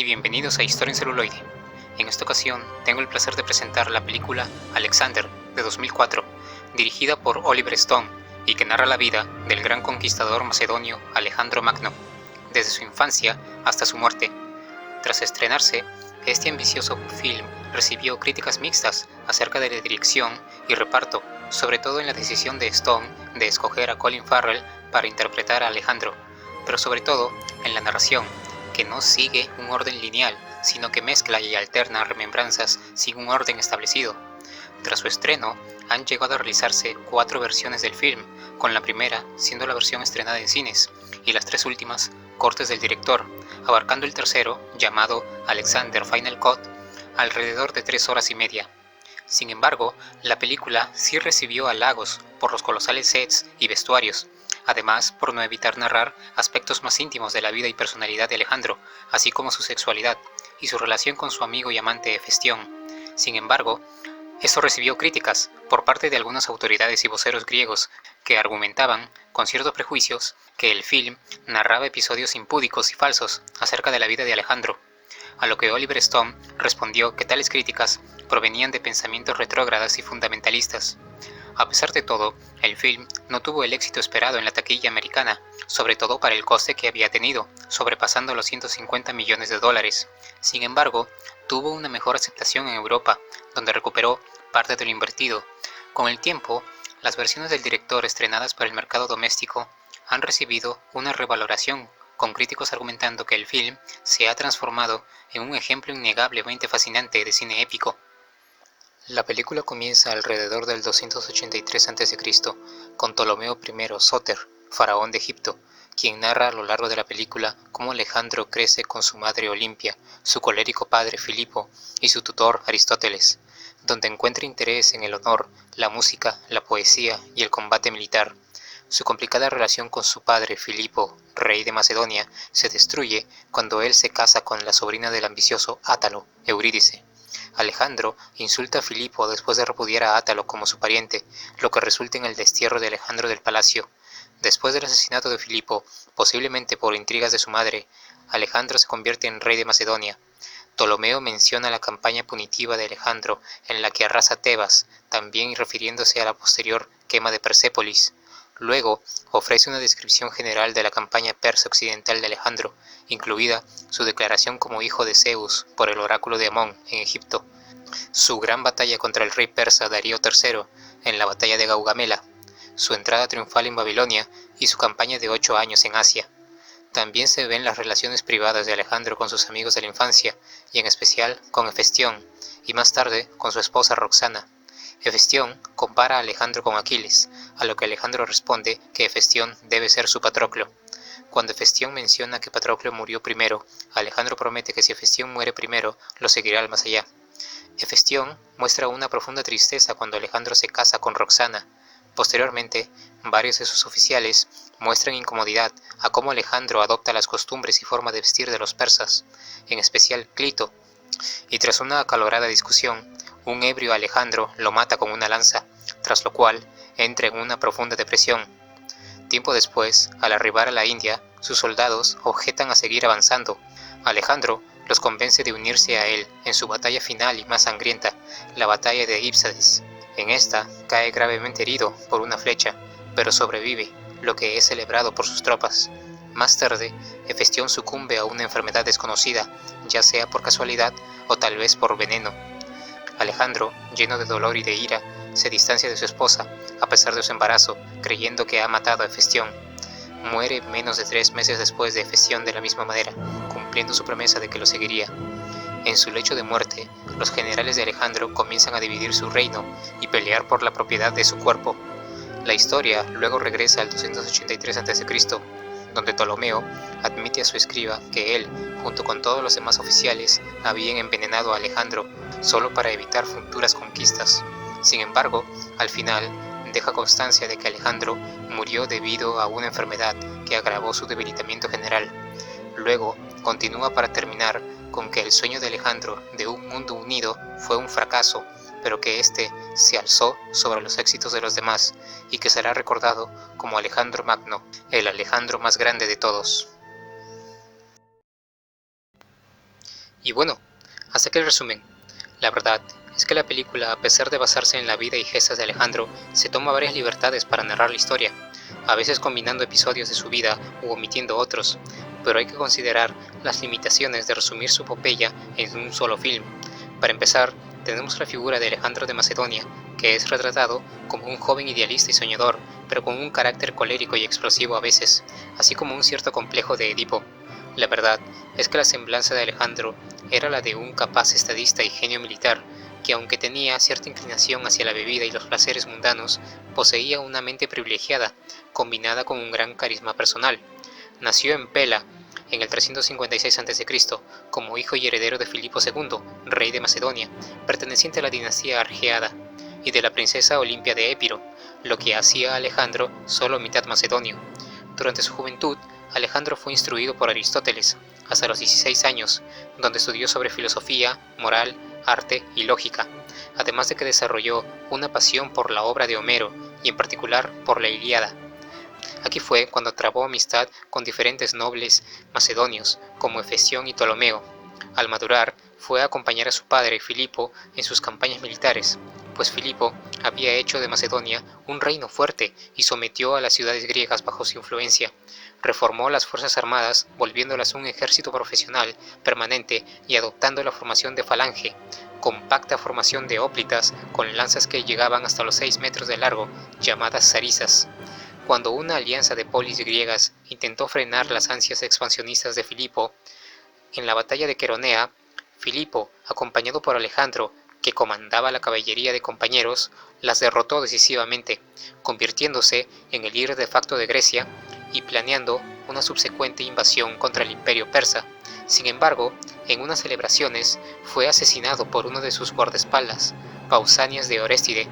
y bienvenidos a Historia en Celuloide. En esta ocasión tengo el placer de presentar la película Alexander de 2004, dirigida por Oliver Stone y que narra la vida del gran conquistador macedonio Alejandro Magno, desde su infancia hasta su muerte. Tras estrenarse, este ambicioso film recibió críticas mixtas acerca de la dirección y reparto, sobre todo en la decisión de Stone de escoger a Colin Farrell para interpretar a Alejandro, pero sobre todo en la narración, que no sigue un orden lineal, sino que mezcla y alterna remembranzas sin un orden establecido. Tras su estreno, han llegado a realizarse 4 versiones del film, con la primera siendo la versión estrenada en cines, y las 3 últimas cortes del director, abarcando el tercero, llamado Alexander Final Cut, alrededor de 3 horas y media. Sin embargo, la película sí recibió halagos por los colosales sets y vestuarios, además por no evitar narrar aspectos más íntimos de la vida y personalidad de Alejandro, así como su sexualidad y su relación con su amigo y amante Hefestión. Sin embargo, esto recibió críticas por parte de algunas autoridades y voceros griegos que argumentaban, con ciertos prejuicios, que el film narraba episodios impúdicos y falsos acerca de la vida de Alejandro, a lo que Oliver Stone respondió que tales críticas provenían de pensamientos retrógradas y fundamentalistas. A pesar de todo, el film no tuvo el éxito esperado en la taquilla americana, sobre todo para el coste que había tenido, sobrepasando los 150 millones de dólares. Sin embargo, tuvo una mejor aceptación en Europa, donde recuperó parte de lo invertido. Con el tiempo, las versiones del director estrenadas para el mercado doméstico han recibido una revaloración, con críticos argumentando que el film se ha transformado en un ejemplo innegablemente fascinante de cine épico. La película comienza alrededor del 283 a.C., con Ptolomeo I Sóter, faraón de Egipto, quien narra a lo largo de la película cómo Alejandro crece con su madre Olimpia, su colérico padre Filipo y su tutor Aristóteles, donde encuentra interés en el honor, la música, la poesía y el combate militar. Su complicada relación con su padre Filipo, rey de Macedonia, se destruye cuando él se casa con la sobrina del ambicioso Átalo, Eurídice. Alejandro insulta a Filipo después de repudiar a Átalo como su pariente, lo que resulta en el destierro de Alejandro del palacio. Después del asesinato de Filipo, posiblemente por intrigas de su madre, Alejandro se convierte en rey de Macedonia. Ptolomeo menciona la campaña punitiva de Alejandro en la que arrasa Tebas, también refiriéndose a la posterior quema de Persépolis. Luego, ofrece una descripción general de la campaña persa occidental de Alejandro, incluida su declaración como hijo de Zeus por el oráculo de Amón en Egipto, su gran batalla contra el rey persa Darío III en la batalla de Gaugamela, su entrada triunfal en Babilonia y su campaña de 8 años en Asia. También se ven las relaciones privadas de Alejandro con sus amigos de la infancia, y en especial con Hefestión, y más tarde con su esposa Roxana. Hefestión compara a Alejandro con Aquiles, a lo que Alejandro responde que Hefestión debe ser su Patroclo. Cuando Hefestión menciona que Patroclo murió primero, Alejandro promete que si Hefestión muere primero, lo seguirá al más allá. Hefestión muestra una profunda tristeza cuando Alejandro se casa con Roxana. Posteriormente, varios de sus oficiales muestran incomodidad a cómo Alejandro adopta las costumbres y forma de vestir de los persas, en especial Clito, y tras una acalorada discusión, un ebrio Alejandro lo mata con una lanza, tras lo cual entra en una profunda depresión. Tiempo después, al arribar a la India, sus soldados objetan a seguir avanzando. Alejandro los convence de unirse a él en su batalla final y más sangrienta, la batalla de Ípsades. En esta, cae gravemente herido por una flecha, pero sobrevive, lo que es celebrado por sus tropas. Más tarde, Hefestión sucumbe a una enfermedad desconocida, ya sea por casualidad o tal vez por veneno. Alejandro, lleno de dolor y de ira, se distancia de su esposa, a pesar de su embarazo, creyendo que ha matado a Hefestión. Muere menos de 3 meses después de Hefestión de la misma manera, cumpliendo su promesa de que lo seguiría. En su lecho de muerte, los generales de Alejandro comienzan a dividir su reino y pelear por la propiedad de su cuerpo. La historia luego regresa al 283 a.C., donde Ptolomeo admite a su escriba que él, junto con todos los demás oficiales, habían envenenado a Alejandro solo para evitar futuras conquistas. Sin embargo, al final, deja constancia de que Alejandro murió debido a una enfermedad que agravó su debilitamiento general. Luego, continúa para terminar con que el sueño de Alejandro de un mundo unido fue un fracaso, pero que éste se alzó sobre los éxitos de los demás y que será recordado como Alejandro Magno, el Alejandro más grande de todos. Y bueno, hasta aquí el resumen. La verdad es que la película, a pesar de basarse en la vida y gestas de Alejandro, se toma varias libertades para narrar la historia, a veces combinando episodios de su vida u omitiendo otros, pero hay que considerar las limitaciones de resumir su epopeya en un solo film. Para empezar, tenemos la figura de Alejandro de Macedonia, que es retratado como un joven idealista y soñador, pero con un carácter colérico y explosivo a veces, así como un cierto complejo de Edipo. La verdad es que la semblanza de Alejandro era la de un capaz estadista y genio militar, que aunque tenía cierta inclinación hacia la bebida y los placeres mundanos, poseía una mente privilegiada, combinada con un gran carisma personal. Nació en Pela, en el 356 a.C., como hijo y heredero de Filipo II, rey de Macedonia, perteneciente a la dinastía argeada, y de la princesa Olimpia de Épiro, lo que hacía a Alejandro solo mitad macedonio. Durante su juventud, Alejandro fue instruido por Aristóteles, hasta los 16 años, donde estudió sobre filosofía, moral, arte y lógica, además de que desarrolló una pasión por la obra de Homero y en particular por la Ilíada. Aquí fue cuando trabó amistad con diferentes nobles macedonios como Efesión y Ptolomeo. Al madurar, fue a acompañar a su padre Filipo en sus campañas militares, pues Filipo había hecho de Macedonia un reino fuerte y sometió a las ciudades griegas bajo su influencia. Reformó las fuerzas armadas, volviéndolas un ejército profesional, permanente y adoptando la formación de falange, compacta formación de óplitas con lanzas que llegaban hasta los 6 metros de largo, llamadas sarisas. Cuando una alianza de polis griegas intentó frenar las ansias expansionistas de Filipo, en la batalla de Queronea, Filipo, acompañado por Alejandro, que comandaba la caballería de compañeros, las derrotó decisivamente, convirtiéndose en el líder de facto de Grecia y planeando una subsecuente invasión contra el imperio persa. Sin embargo, en unas celebraciones fue asesinado por uno de sus guardaespaldas, Pausanias de Orestide,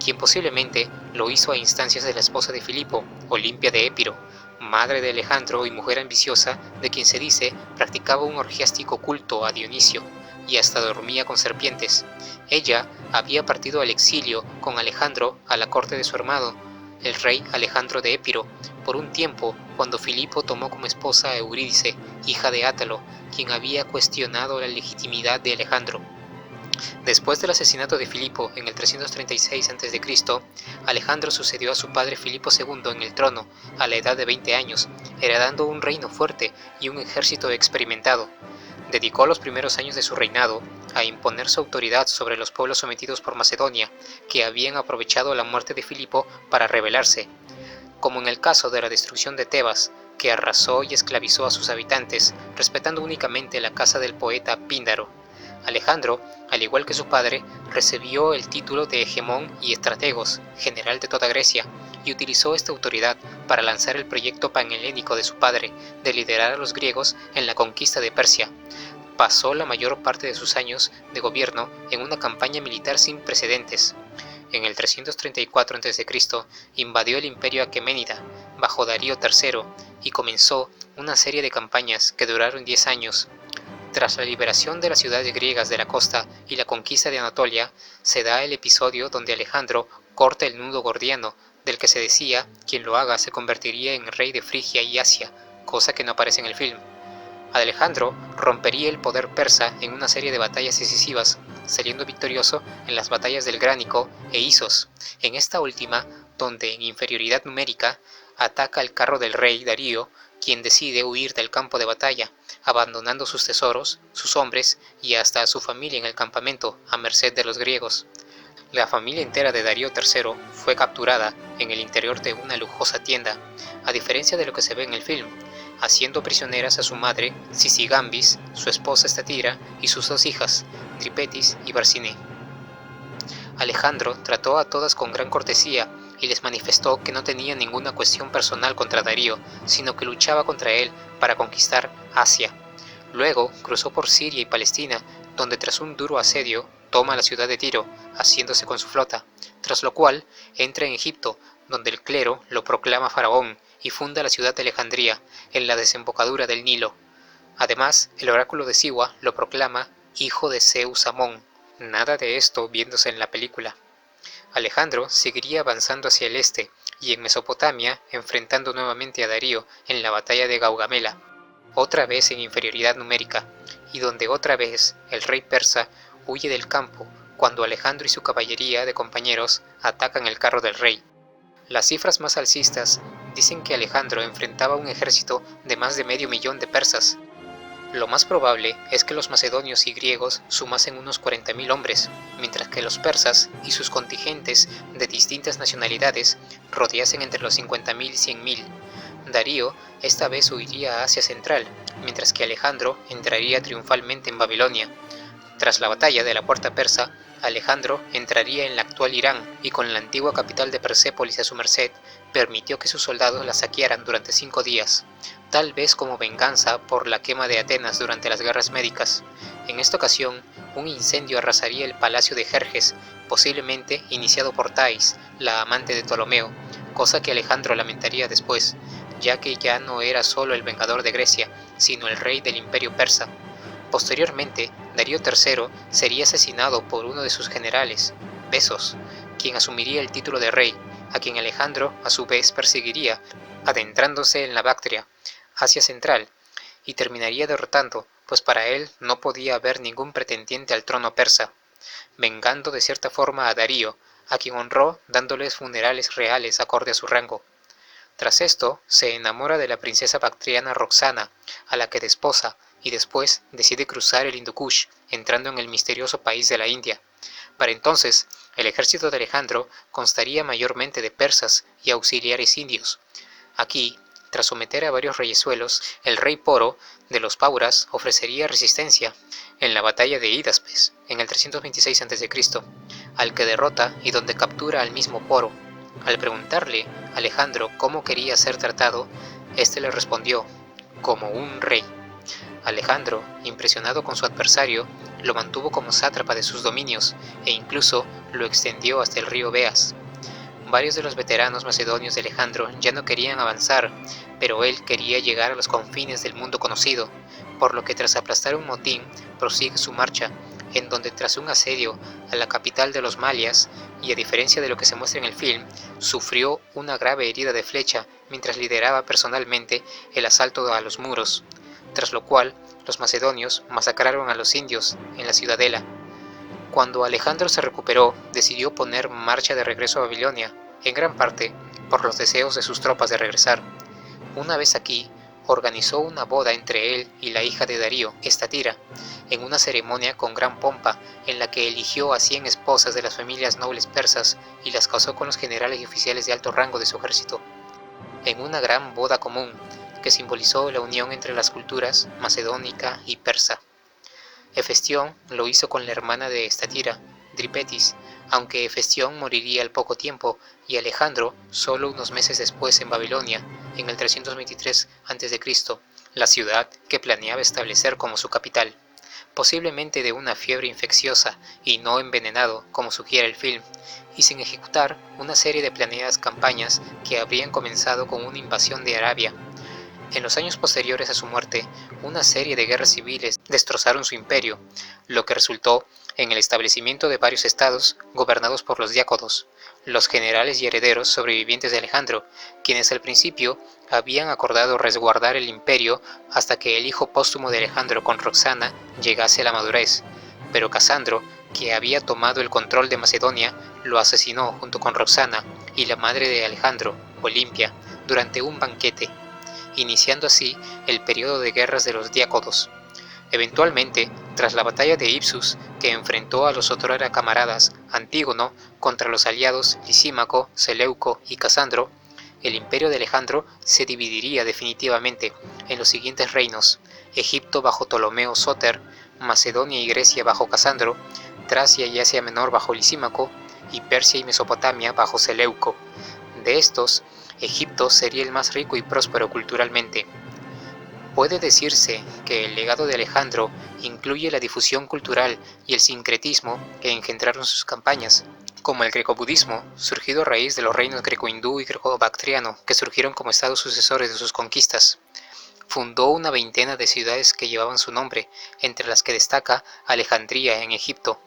quien posiblemente lo hizo a instancias de la esposa de Filipo, Olimpia de Épiro, madre de Alejandro y mujer ambiciosa de quien se dice practicaba un orgiástico culto a Dionisio y hasta dormía con serpientes. Ella había partido al exilio con Alejandro a la corte de su hermano, el rey Alejandro de Épiro, por un tiempo cuando Filipo tomó como esposa a Eurídice, hija de Átalo, quien había cuestionado la legitimidad de Alejandro. Después del asesinato de Filipo en el 336 a.C., Alejandro sucedió a su padre Filipo II en el trono a la edad de 20 años, heredando un reino fuerte y un ejército experimentado. Dedicó los primeros años de su reinado a imponer su autoridad sobre los pueblos sometidos por Macedonia, que habían aprovechado la muerte de Filipo para rebelarse, como en el caso de la destrucción de Tebas, que arrasó y esclavizó a sus habitantes, respetando únicamente la casa del poeta Píndaro. Alejandro, al igual que su padre, recibió el título de hegemón y estrategos, general de toda Grecia, y utilizó esta autoridad para lanzar el proyecto panhelénico de su padre de liderar a los griegos en la conquista de Persia. Pasó la mayor parte de sus años de gobierno en una campaña militar sin precedentes. En el 334 a.C. invadió el imperio aqueménida bajo Darío III y comenzó una serie de campañas que duraron 10 años. Tras la liberación de las ciudades griegas de la costa y la conquista de Anatolia, se da el episodio donde Alejandro corta el nudo gordiano, del que se decía quien lo haga se convertiría en rey de Frigia y Asia, cosa que no aparece en el film. Alejandro rompería el poder persa en una serie de batallas decisivas, saliendo victorioso en las batallas del Gránico e Isos. En esta última, donde en inferioridad numérica, ataca el carro del rey Darío, quien decide huir del campo de batalla, abandonando sus tesoros, sus hombres y hasta a su familia en el campamento, a merced de los griegos. La familia entera de Darío III fue capturada en el interior de una lujosa tienda, a diferencia de lo que se ve en el film, haciendo prisioneras a su madre Sisigambis, su esposa Estatira y sus dos hijas, Tripetis y Barsine. Alejandro trató a todas con gran cortesía y les manifestó que no tenía ninguna cuestión personal contra Darío, sino que luchaba contra él para conquistar Asia. Luego cruzó por Siria y Palestina, donde tras un duro asedio toma la ciudad de Tiro, haciéndose con su flota, tras lo cual entra en Egipto, donde el clero lo proclama faraón y funda la ciudad de Alejandría, en la desembocadura del Nilo. Además, el oráculo de Siwa lo proclama hijo de Zeus Amón. Nada de esto viéndose en la película. Alejandro seguiría avanzando hacia el este y en Mesopotamia enfrentando nuevamente a Darío en la batalla de Gaugamela. otra vez en inferioridad numérica, y donde otra vez el rey persa huye del campo cuando Alejandro y su caballería de compañeros atacan el carro del rey. Las cifras más alcistas dicen que Alejandro enfrentaba un ejército de más de medio millón de persas. Lo más probable es que los macedonios y griegos sumasen unos 40.000 hombres, mientras que los persas y sus contingentes de distintas nacionalidades rodeasen entre los 50.000 y 100.000. Darío esta vez huiría a Asia Central, mientras que Alejandro entraría triunfalmente en Babilonia. Tras la batalla de la Puerta Persa, Alejandro entraría en la actual Irán y con la antigua capital de Persépolis a su merced, permitió que sus soldados la saquearan durante 5 días, tal vez como venganza por la quema de Atenas durante las guerras médicas. En esta ocasión, un incendio arrasaría el palacio de Jerjes, posiblemente iniciado por Thais, la amante de Ptolomeo, cosa que Alejandro lamentaría después, ya que ya no era solo el vengador de Grecia, sino el rey del imperio persa. Posteriormente, Darío III sería asesinado por uno de sus generales, Besos, quien asumiría el título de rey, a quien Alejandro a su vez perseguiría, adentrándose en la Bactria, Asia Central, y terminaría derrotando, pues para él no podía haber ningún pretendiente al trono persa, vengando de cierta forma a Darío, a quien honró dándoles funerales reales acorde a su rango. Tras esto, se enamora de la princesa bactriana Roxana, a la que desposa, y después decide cruzar el Hindu Kush, entrando en el misterioso país de la India. Para entonces, el ejército de Alejandro constaría mayormente de persas y auxiliares indios. Aquí, tras someter a varios reyesuelos, el rey Poro de los Pauras ofrecería resistencia en la batalla de Hidaspes, en el 326 a.C., al que derrota y donde captura al mismo Poro. Al preguntarle a Alejandro cómo quería ser tratado, éste le respondió, como un rey. Alejandro, impresionado con su adversario, lo mantuvo como sátrapa de sus dominios e incluso lo extendió hasta el río Beas. Varios de los veteranos macedonios de Alejandro ya no querían avanzar, pero él quería llegar a los confines del mundo conocido, por lo que tras aplastar un motín, prosigue su marcha, en donde tras un asedio a la capital de los Malias, y a diferencia de lo que se muestra en el film, sufrió una grave herida de flecha mientras lideraba personalmente el asalto a los muros, tras lo cual los macedonios masacraron a los indios en la ciudadela. Cuando Alejandro se recuperó, decidió poner marcha de regreso a Babilonia, en gran parte por los deseos de sus tropas de regresar. Una vez aquí, organizó una boda entre él y la hija de Darío, Estatira, en una ceremonia con gran pompa en la que eligió a 100 esposas de las familias nobles persas y las casó con los generales y oficiales de alto rango de su ejército, en una gran boda común que simbolizó la unión entre las culturas macedónica y persa. Hefestión lo hizo con la hermana de Estatira, Dripetis, aunque Hefestión moriría al poco tiempo y Alejandro solo unos meses después en Babilonia, en el 323 a.C., la ciudad que planeaba establecer como su capital, posiblemente de una fiebre infecciosa y no envenenado como sugiere el film, y sin ejecutar una serie de planeadas campañas que habrían comenzado con una invasión de Arabia. En los años posteriores a su muerte, una serie de guerras civiles destrozaron su imperio, lo que resultó en el establecimiento de varios estados gobernados por los diáconos, los generales y herederos sobrevivientes de Alejandro, quienes al principio habían acordado resguardar el imperio hasta que el hijo póstumo de Alejandro con Roxana llegase a la madurez, pero Casandro, que había tomado el control de Macedonia, lo asesinó junto con Roxana y la madre de Alejandro, Olimpia, durante un banquete, iniciando así el periodo de guerras de los diáconos. Eventualmente, tras la batalla de Ipsus, que enfrentó a los otrora camaradas Antígono contra los aliados Lisímaco, Seleuco y Casandro, el imperio de Alejandro se dividiría definitivamente en los siguientes reinos: Egipto bajo Ptolomeo Sóter, Macedonia y Grecia bajo Casandro, Tracia y Asia Menor bajo Lisímaco, y Persia y Mesopotamia bajo Seleuco. De estos, Egipto sería el más rico y próspero culturalmente. Puede decirse que el legado de Alejandro incluye la difusión cultural y el sincretismo que engendraron sus campañas, como el grecobudismo, surgido a raíz de los reinos greco-hindú y greco-bactriano, que surgieron como estados sucesores de sus conquistas. Fundó una veintena de ciudades que llevaban su nombre, entre las que destaca Alejandría en Egipto,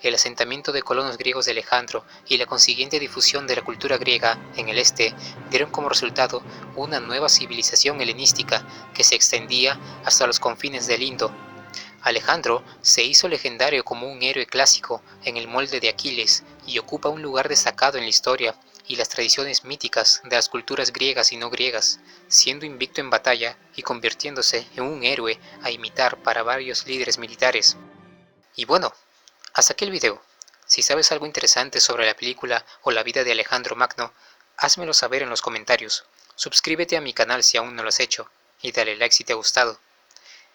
el asentamiento de colonos griegos de Alejandro y la consiguiente difusión de la cultura griega en el este dieron como resultado una nueva civilización helenística que se extendía hasta los confines del Indo. Alejandro se hizo legendario como un héroe clásico en el molde de Aquiles y ocupa un lugar destacado en la historia y las tradiciones míticas de las culturas griegas y no griegas, siendo invicto en batalla y convirtiéndose en un héroe a imitar para varios líderes militares. Y bueno, hasta aquí el video. Si sabes algo interesante sobre la película o la vida de Alejandro Magno, házmelo saber en los comentarios. Suscríbete a mi canal si aún no lo has hecho y dale like si te ha gustado.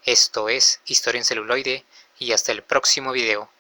Esto es Historia en Celuloide y hasta el próximo video.